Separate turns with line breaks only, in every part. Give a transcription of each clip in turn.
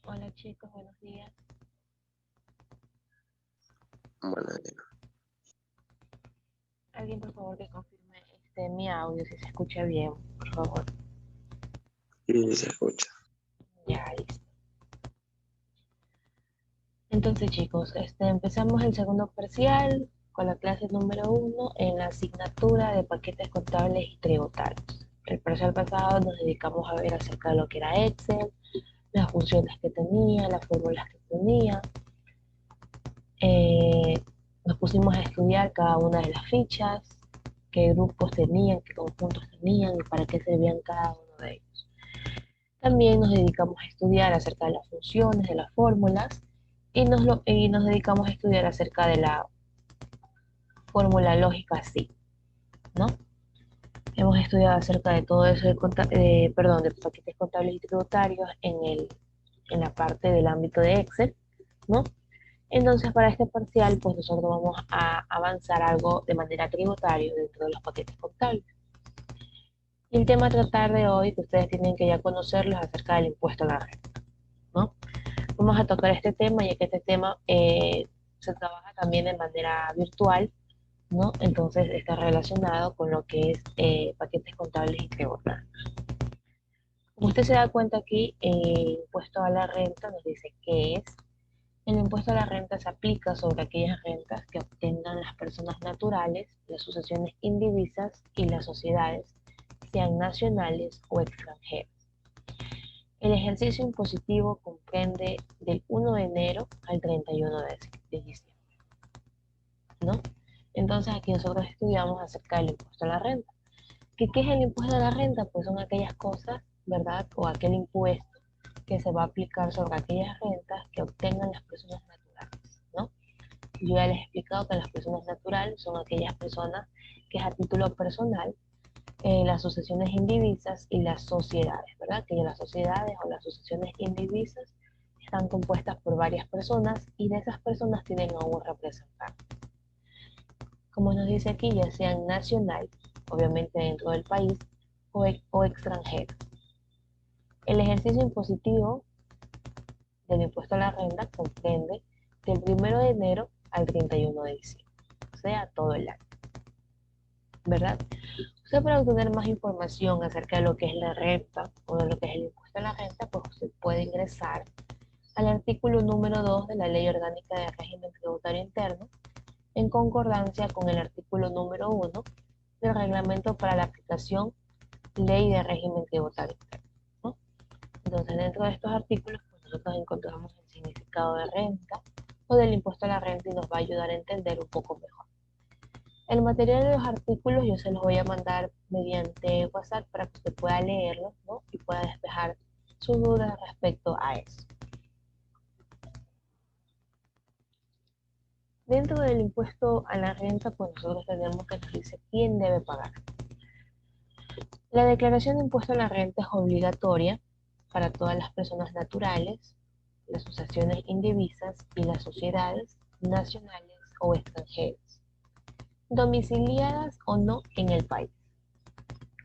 Hola chicos, buenos días.
Bueno,
Alguien por favor que confirme mi audio si se escucha bien, por favor.
y se escucha.
Ya, listo. Entonces chicos, empezamos el segundo parcial con la clase número uno en la asignatura de paquetes contables y tributarios. El parcial pasado nos dedicamos a ver acerca de lo que era Excel, las funciones que tenía, las fórmulas que tenía. Eh, Nos pusimos a estudiar cada una de las fichas, qué grupos tenían, qué conjuntos tenían y para qué servían cada uno de ellos. También nos dedicamos a estudiar acerca de las funciones, de las fórmulas y nos dedicamos a estudiar acerca de la fórmula lógica sí, ¿no? Hemos estudiado acerca de todo eso de paquetes contables y tributarios en la parte del ámbito de Excel, ¿no? Entonces, para este parcial, pues nosotros vamos a avanzar algo de manera tributaria dentro de los paquetes contables. Y el tema a tratar de hoy, que ustedes tienen que ya conocerlo, es acerca del impuesto a la renta, ¿no? Vamos a tocar este tema, ya que este tema se trabaja también de manera virtual, ¿no? Entonces está relacionado con lo que es paquetes contables y tributarios. Como usted se da cuenta aquí, el impuesto a la renta nos dice qué es. El impuesto a la renta se aplica sobre aquellas rentas que obtengan las personas naturales, las sucesiones indivisas y las sociedades, sean nacionales o extranjeras. El ejercicio impositivo comprende del 1 de enero al 31 de diciembre, ¿no? Entonces aquí nosotros estudiamos acerca del impuesto a la renta. ¿Qué es el impuesto a la renta? Pues son aquellas cosas, ¿verdad? O aquel impuesto que se va a aplicar sobre aquellas rentas que obtengan las personas naturales, ¿no? Yo ya les he explicado que las personas naturales son aquellas personas que es a título personal, las sucesiones indivisas y las sociedades, ¿verdad? Que las sociedades o las sucesiones indivisas están compuestas por varias personas y de esas personas tienen a un representante. Como nos dice aquí, ya sean nacional, obviamente dentro del país, o extranjero. El ejercicio impositivo del impuesto a la renta comprende del 1 de enero al 31 de diciembre, o sea, todo el año, ¿verdad? Usted para obtener más información acerca de lo que es la renta o de lo que es el impuesto a la renta, pues usted puede ingresar al artículo número 2 de la Ley Orgánica de Régimen Tributario Interno, en concordancia con el artículo número 1 del Reglamento para la Aplicación Ley de Régimen Tributario Interno, ¿no? Entonces, dentro de estos artículos, pues nosotros encontramos el significado de renta o del impuesto a la renta y nos va a ayudar a entender un poco mejor. El material de los artículos yo se los voy a mandar mediante WhatsApp para que usted pueda leerlos, ¿no? Y pueda despejar sus dudas respecto a eso. Dentro del impuesto a la renta, pues nosotros tenemos que nos dice quién debe pagar. La declaración de impuesto a la renta es obligatoria para todas las personas naturales, las asociaciones indivisas y las sociedades nacionales o extranjeras, domiciliadas o no en el país,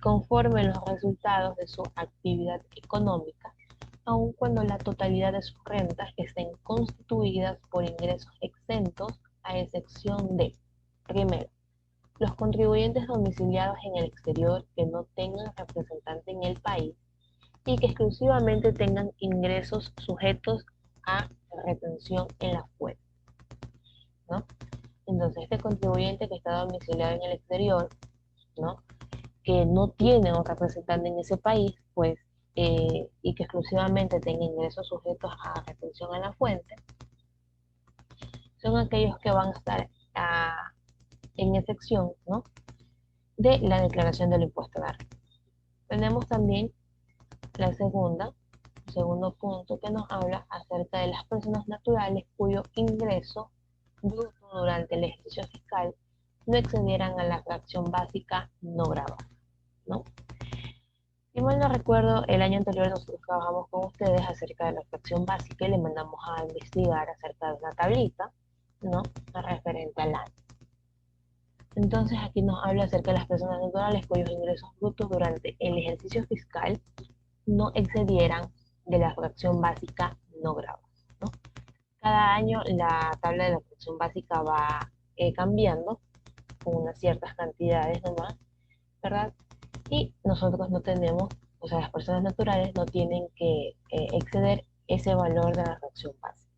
conforme los resultados de su actividad económica, aun cuando la totalidad de sus rentas estén constituidas por ingresos exentos, a excepción de, primero, los contribuyentes domiciliados en el exterior que no tengan representante en el país y que exclusivamente tengan ingresos sujetos a retención en la fuente, ¿no? Entonces, este contribuyente que está domiciliado en el exterior, ¿no? Que no tiene un representante en ese país, pues, y que exclusivamente tenga ingresos sujetos a retención en la fuente, son aquellos que van a estar en excepción, ¿no? De la declaración del impuesto a la renta. Tenemos también la segundo punto que nos habla acerca de las personas naturales cuyo ingreso bruto durante el ejercicio fiscal no excedieran a la fracción básica no grabada, ¿no? Si mal no recuerdo, el año anterior nosotros trabajamos con ustedes acerca de la fracción básica y le mandamos a investigar acerca de una tablita, ¿no? Referente al año. Entonces aquí nos habla acerca de las personas naturales cuyos ingresos brutos durante el ejercicio fiscal no excedieran de la fracción básica no grabas, ¿no? Cada año la tabla de la pensión básica va cambiando con unas ciertas cantidades nomás, ¿verdad? Y nosotros no tenemos, o sea, las personas naturales no tienen que exceder ese valor de la fracción básica.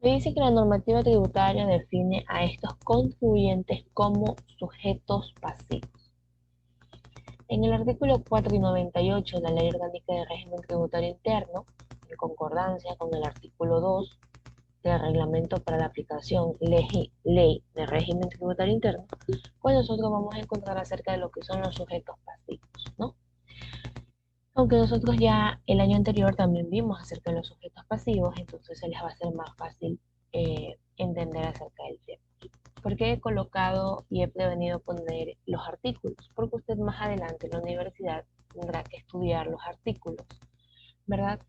Me dice que la normativa tributaria define a estos contribuyentes como sujetos pasivos. En el artículo 4 y 98 de la Ley Orgánica de Régimen Tributario Interno, en concordancia con el artículo 2 del Reglamento para la Aplicación Ley de Régimen Tributario Interno, pues nosotros vamos a encontrar acerca de lo que son los sujetos pasivos, ¿no? Aunque nosotros ya el año anterior también vimos acerca de los sujetos pasivos, entonces se les va a ser más fácil entender acerca del tema. ¿Por qué he colocado y he prevenido poner los artículos? Porque usted más adelante en la universidad tendrá que estudiar los artículos, ¿verdad?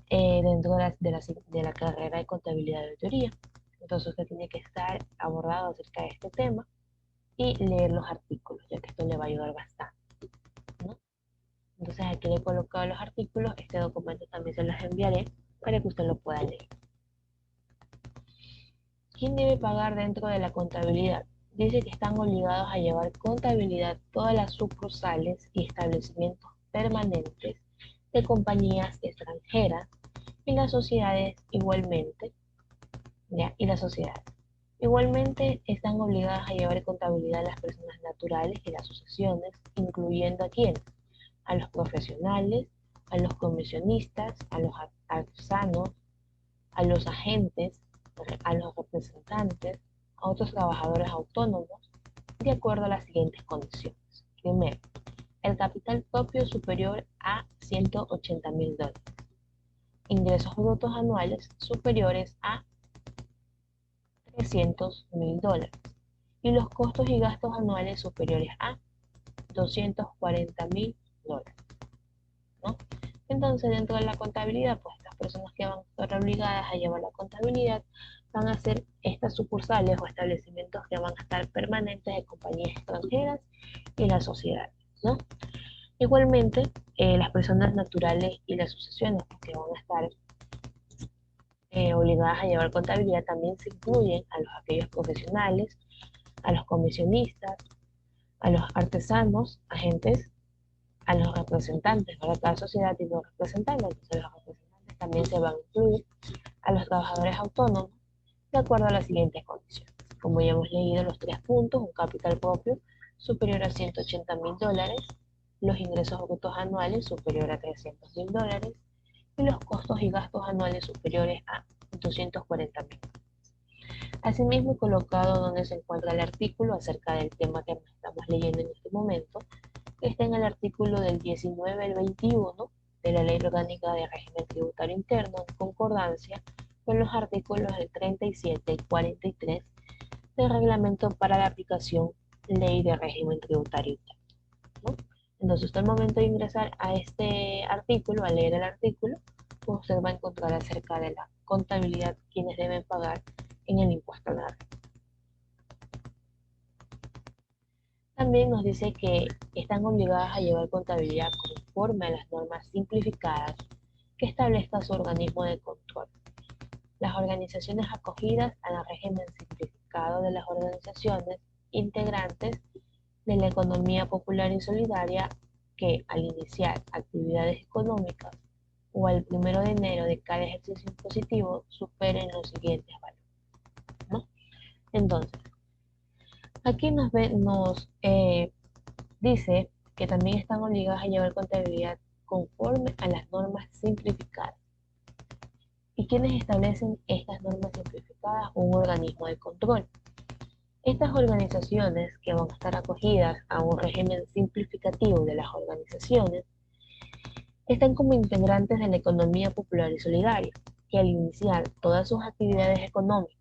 Dentro de la carrera de contabilidad de teoría. Entonces usted tiene que estar abordado acerca de este tema y leer los artículos, ya que esto le va a ayudar bastante, ¿no? Entonces aquí le he colocado los artículos, este documento también se los enviaré para que usted lo pueda leer. ¿Quién debe pagar dentro de la contabilidad? Dice que están obligados a llevar contabilidad todas las sucursales y establecimientos permanentes de compañías extranjeras y las sociedades igualmente, ¿ya? Y las sociedades. Igualmente están obligadas a llevar contabilidad a las personas naturales y las asociaciones, incluyendo a quiénes, a los profesionales, a los comisionistas, a los artesanos, a los agentes, a los representantes, a otros trabajadores autónomos, de acuerdo a las siguientes condiciones. Primero, el capital propio superior a $180.000. Ingresos brutos anuales superiores a $300.000. Y los costos y gastos anuales superiores a $240.000, ¿no? Entonces, dentro de la contabilidad, pues las personas que van a estar obligadas a llevar la contabilidad van a ser estas sucursales o establecimientos que van a estar permanentes de compañías extranjeras y las sociedades, ¿no? Igualmente, las personas naturales y las asociaciones que van a estar obligadas a llevar contabilidad también se incluyen a aquellos profesionales, a los comisionistas, a los artesanos, agentes, a los representantes, ¿verdad? Cada sociedad tiene un representante, entonces los representantes también se van a incluir, a los trabajadores autónomos, de acuerdo a las siguientes condiciones. Como ya hemos leído los 3 puntos, un capital propio superior a $180.000, los ingresos brutos anuales superior a $300.000 y los costos y gastos anuales superiores a $240.000. Asimismo, he colocado donde se encuentra el artículo acerca del tema que estamos leyendo en este momento, que está en el artículo del 19 al 21 de la Ley Orgánica de Régimen Tributario Interno, en concordancia con los artículos del 37 y 43 del Reglamento para la Aplicación Ley de Régimen Tributario Interno, ¿no? Entonces, usted al momento de ingresar a este artículo, a leer el artículo, pues usted va a encontrar acerca de la contabilidad, quienes deben pagar en el impuesto a la renta. También nos dice que están obligadas a llevar contabilidad conforme a las normas simplificadas que establezca su organismo de control. Las organizaciones acogidas al régimen simplificado de las organizaciones integrantes de la economía popular y solidaria que al iniciar actividades económicas o al 1 de enero de cada ejercicio impositivo superen los siguientes valores, ¿no? Entonces, aquí nos dice que también están obligadas a llevar contabilidad conforme a las normas simplificadas. ¿Y quiénes establecen estas normas simplificadas? Un organismo de control. Estas organizaciones que van a estar acogidas a un régimen simplificativo de las organizaciones están como integrantes de la economía popular y solidaria, que al iniciar todas sus actividades económicas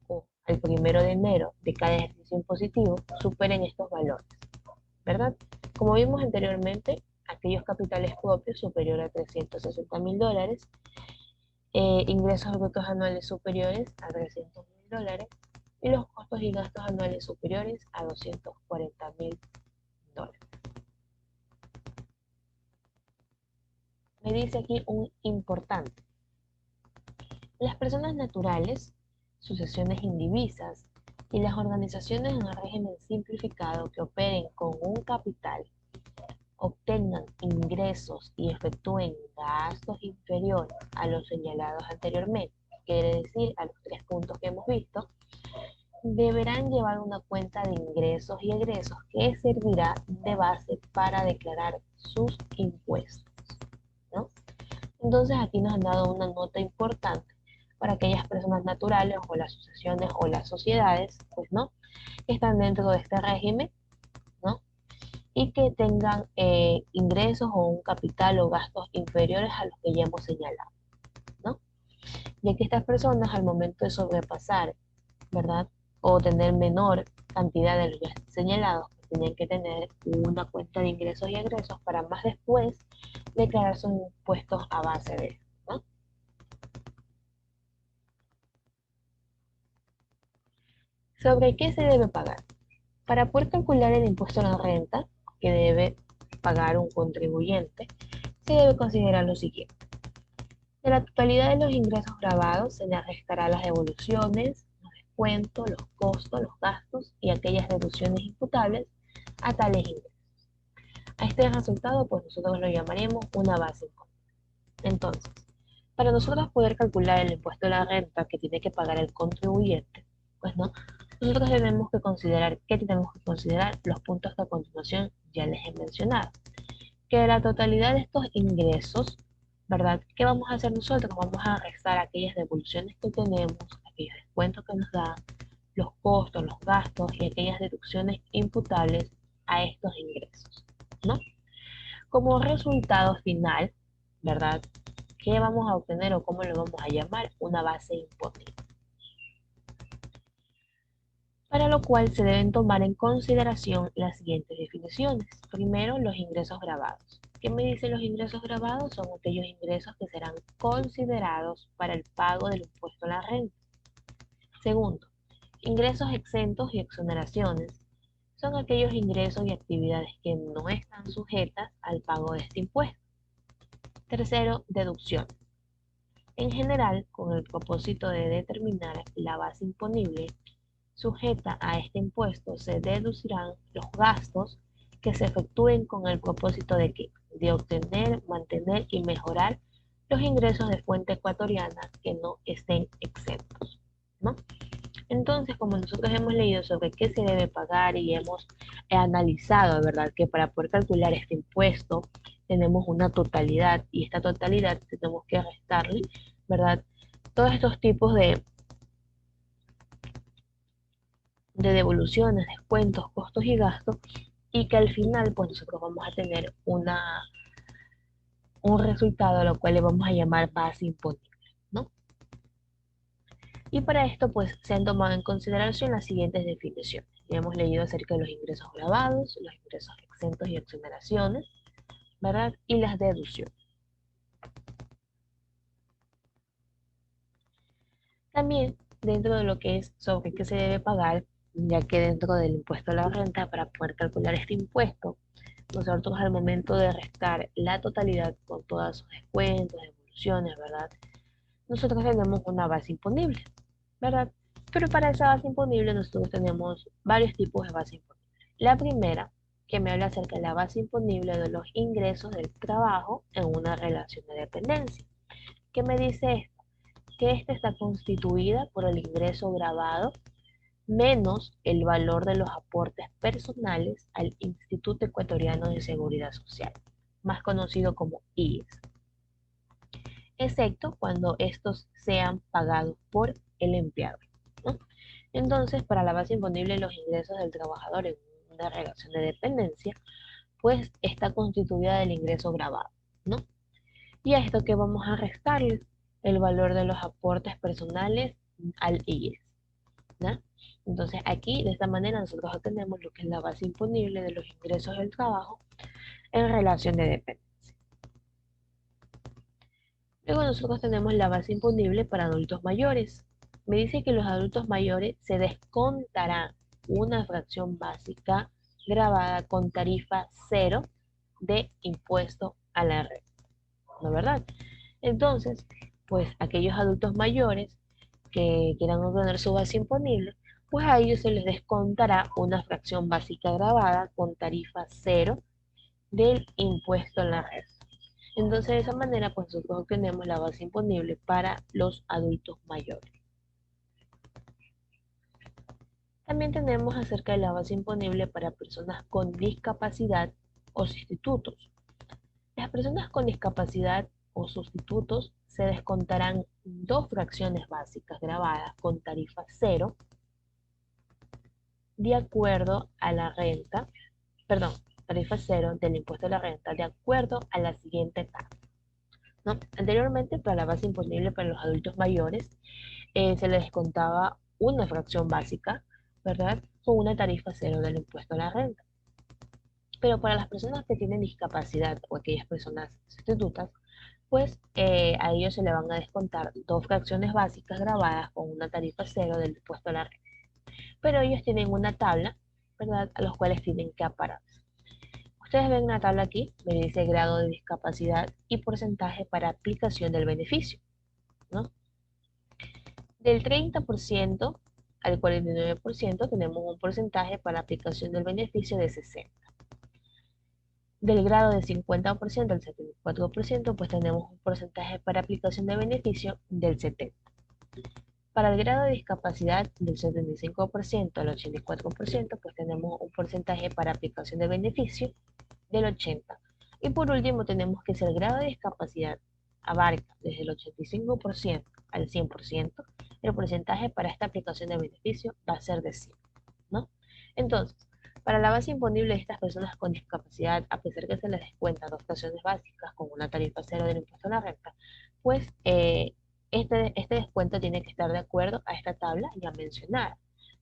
o al 1 de enero de cada ejercicio impositivo superen estos valores, ¿verdad? Como vimos anteriormente, aquellos capitales propios superiores a $360.000, ingresos brutos anuales superiores a $300.000 y los costos y gastos anuales superiores a $240.000. Me dice aquí un importante. Las personas naturales, sucesiones indivisas y las organizaciones en régimen simplificado que operen con un capital, obtengan ingresos y efectúen gastos inferiores a los señalados anteriormente, quiere decir a los 3 puntos que hemos visto, deberán llevar una cuenta de ingresos y egresos que servirá de base para declarar sus impuestos, ¿no? Entonces aquí nos han dado una nota importante para aquellas personas naturales o las sucesiones o las sociedades, pues no, que están dentro de este régimen, ¿no? Y que tengan ingresos o un capital o gastos inferiores a los que ya hemos señalado, ¿no? Ya que estas personas al momento de sobrepasar, ¿verdad? O tener menor cantidad de los ya señalados, pues tienen que tener una cuenta de ingresos y egresos para más después declarar sus impuestos a base de eso, ¿no? ¿Sobre qué se debe pagar? Para poder calcular el impuesto a la renta que debe pagar un contribuyente, se debe considerar lo siguiente. De la totalidad de los ingresos grabados se le restará las devoluciones, los descuentos, los costos, los gastos y aquellas deducciones imputables a tales ingresos. A este resultado, pues nosotros lo llamaremos una base imponible. Entonces, para nosotros poder calcular el impuesto a la renta que tiene que pagar el contribuyente, pues no, nosotros tenemos que considerar, ¿qué tenemos que considerar? Los puntos que a continuación ya les he mencionado. Que de la totalidad de estos ingresos, ¿verdad? ¿Qué vamos a hacer nosotros? Vamos a restar aquellas devoluciones que tenemos, aquellos descuentos que nos dan, los costos, los gastos y aquellas deducciones imputables a estos ingresos, ¿no? Como resultado final, ¿verdad? ¿Qué vamos a obtener o cómo lo vamos a llamar? Una base imponible. Para lo cual se deben tomar en consideración las siguientes definiciones. Primero, los ingresos grabados. ¿Qué me dicen los ingresos grabados? Son aquellos ingresos que serán considerados para el pago del impuesto a la renta. Segundo, ingresos exentos y exoneraciones. Son aquellos ingresos y actividades que no están sujetas al pago de este impuesto. Tercero, deducciones. En general, con el propósito de determinar la base imponible sujeta a este impuesto, se deducirán los gastos que se efectúen con el propósito de que de obtener, mantener y mejorar los ingresos de fuente ecuatoriana que no estén exentos, ¿no? Entonces, como nosotros hemos leído sobre qué se debe pagar y hemos analizado, ¿verdad? Que para poder calcular este impuesto tenemos una totalidad y esta totalidad tenemos que restarle, ¿verdad? Todos estos tipos de devoluciones, descuentos, costos y gastos y que al final pues nosotros vamos a tener un resultado a lo cual le vamos a llamar base imponible, ¿no? Y para esto pues se han tomado en consideración las siguientes definiciones. Ya hemos leído acerca de los ingresos grabados, los ingresos exentos y exoneraciones, ¿verdad? Y las deducciones. También dentro de lo que es sobre qué se debe pagar, ya que dentro del impuesto a la renta, para poder calcular este impuesto, nosotros al momento de restar la totalidad con todos sus descuentos, devoluciones, ¿verdad? Nosotros tenemos una base imponible, ¿verdad? Pero para esa base imponible nosotros tenemos varios tipos de base imponible. La primera, que me habla acerca de la base imponible de los ingresos del trabajo en una relación de dependencia. ¿Qué me dice esto? Que esta está constituida por el ingreso grabado menos el valor de los aportes personales al Instituto Ecuatoriano de Seguridad Social, más conocido como IES, excepto cuando estos sean pagados por el empleador, ¿no? Entonces, para la base imponible de los ingresos del trabajador en una relación de dependencia, pues está constituida del ingreso grabado, ¿no? Y a esto que vamos a restarle el valor de los aportes personales al IES, ¿no? Entonces aquí de esta manera nosotros obtenemos lo que es la base imponible de los ingresos del trabajo en relación de dependencia. Luego nosotros tenemos la base imponible para adultos mayores. Me dice que los adultos mayores se descontará una fracción básica grabada con tarifa cero de impuesto a la renta. ¿no es verdad? Entonces, pues aquellos adultos mayores que quieran obtener su base imponible, pues a ellos se les descontará una fracción básica grabada con tarifa cero del impuesto a la renta. Entonces, de esa manera, pues nosotros obtenemos la base imponible para los adultos mayores. También tenemos acerca de la base imponible para personas con discapacidad o sustitutos. Las personas con discapacidad o sustitutos se descontarán dos fracciones básicas grabadas con tarifa cero de acuerdo a la renta, perdón, tarifa cero del impuesto a la renta de acuerdo a la siguiente tabla, ¿no? Anteriormente, para la base imponible para los adultos mayores, se les descontaba una fracción básica, ¿verdad? Con una tarifa cero del impuesto a la renta. Pero para las personas que tienen discapacidad o aquellas personas sustitutas, pues a ellos se le van a descontar dos fracciones básicas grabadas con una tarifa cero del impuesto a la renta. Pero ellos tienen una tabla, ¿verdad? A los cuales tienen que apararse. Ustedes ven una tabla aquí, me dice grado de discapacidad y porcentaje para aplicación del beneficio, ¿no? Del 30% al 49% tenemos un porcentaje para aplicación del beneficio de 60. Del grado de 50% al 74%, pues tenemos un porcentaje para aplicación de beneficio del 70%. Para el grado de discapacidad del 75% al 84%, pues tenemos un porcentaje para aplicación de beneficio del 80%. Y por último tenemos que si el grado de discapacidad abarca desde el 85% al 100%, el porcentaje para esta aplicación de beneficio va a ser de 100, ¿no? Entonces, para la base imponible de estas personas con discapacidad, a pesar que se les descuentan dos fracciones básicas con una tarifa cero del impuesto a la renta, pues este descuento tiene que estar de acuerdo a esta tabla ya mencionada,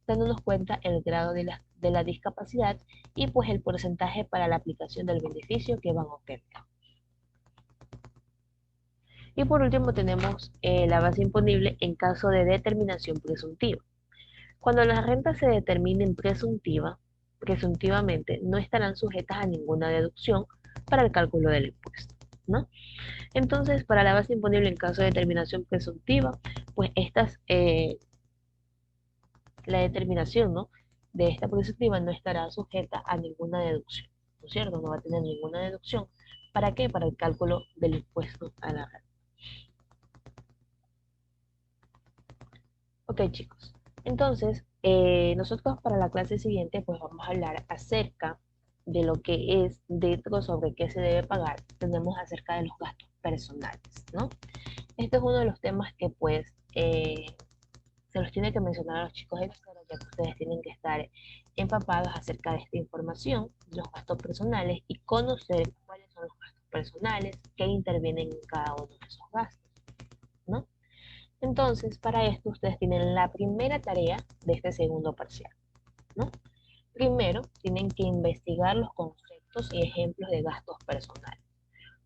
dándonos cuenta el grado de la discapacidad y pues el porcentaje para la aplicación del beneficio que van a obtener. Y por último tenemos la base imponible en caso de determinación presuntiva. Cuando las rentas se determinen presuntivamente no estarán sujetas a ninguna deducción para el cálculo del impuesto, ¿no? Entonces, para la base imponible en caso de determinación presuntiva, pues la determinación, ¿no? De esta presuntiva no estará sujeta a ninguna deducción, ¿no es cierto? No va a tener ninguna deducción. ¿Para qué? Para el cálculo del impuesto a la renta. Ok, chicos. Entonces, nosotros para la clase siguiente, pues vamos a hablar acerca de lo que es dentro sobre qué se debe pagar. Tenemos acerca de los gastos personales, ¿no? Este es uno de los temas que, pues, se los tiene que mencionar a los chicos de tercero, ya que ustedes tienen que estar empapados acerca de esta información, los gastos personales y conocer cuáles son los gastos personales, qué intervienen en cada uno de esos gastos, ¿no? Entonces, para esto ustedes tienen la primera tarea de este segundo parcial, ¿no? Primero, tienen que investigar los conceptos y ejemplos de gastos personales.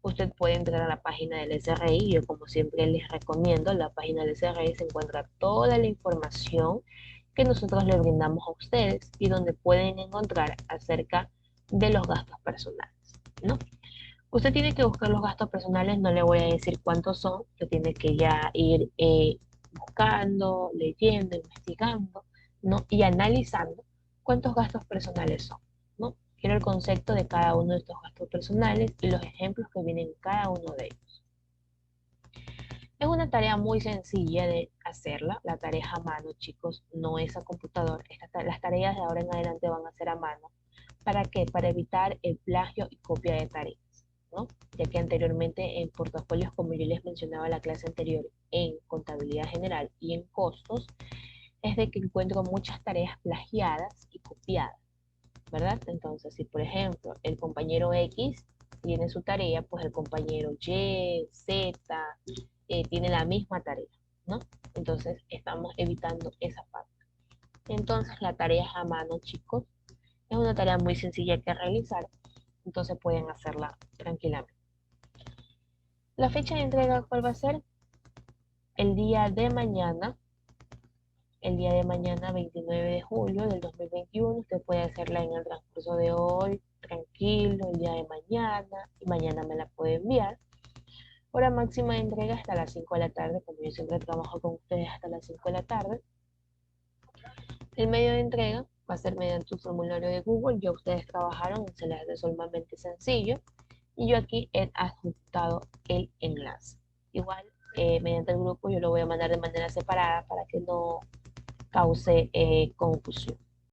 Usted puede entrar a la página del SRI, yo como siempre les recomiendo, en la página del SRI se encuentra toda la información que nosotros le brindamos a ustedes y donde pueden encontrar acerca de los gastos personales, ¿no? Usted tiene que buscar los gastos personales, no le voy a decir cuántos son, usted tiene que ya ir buscando, leyendo, investigando, ¿no? Y analizando cuántos gastos personales son, ¿no? Quiero el concepto de cada uno de estos gastos personales y los ejemplos que vienen en cada uno de ellos. Es una tarea muy sencilla de hacerla, la tarea es a mano, chicos, no es a computador. Las tareas de ahora en adelante van a ser a mano. ¿Para qué? Para evitar el plagio y copia de tareas, ¿no? Ya que anteriormente en portafolios, como yo les mencionaba en la clase anterior, en contabilidad general y en costos, es de que encuentro muchas tareas plagiadas y copiadas, ¿verdad? Entonces, si por ejemplo el compañero X tiene su tarea, pues el compañero Y, Z, tiene la misma tarea, ¿no? Entonces, estamos evitando esa parte. Entonces, la tarea es a mano, chicos. Es una tarea muy sencilla que realizar, entonces pueden hacerla tranquilamente. La fecha de entrega, ¿cuál va a ser? El día de mañana, el día de mañana 29 de julio del 2021. Usted puede hacerla en el transcurso de hoy, tranquilo, el día de mañana, y mañana me la puede enviar. Hora máxima de entrega hasta las 5 de la tarde, como yo siempre trabajo con ustedes hasta las 5 de la tarde. El medio de entrega va a ser mediante un formulario de Google. Ya ustedes trabajaron, se les hace sumamente sencillo. Y yo aquí he adjuntado el enlace. Igual, mediante el grupo yo lo voy a mandar de manera separada para que no cause confusión.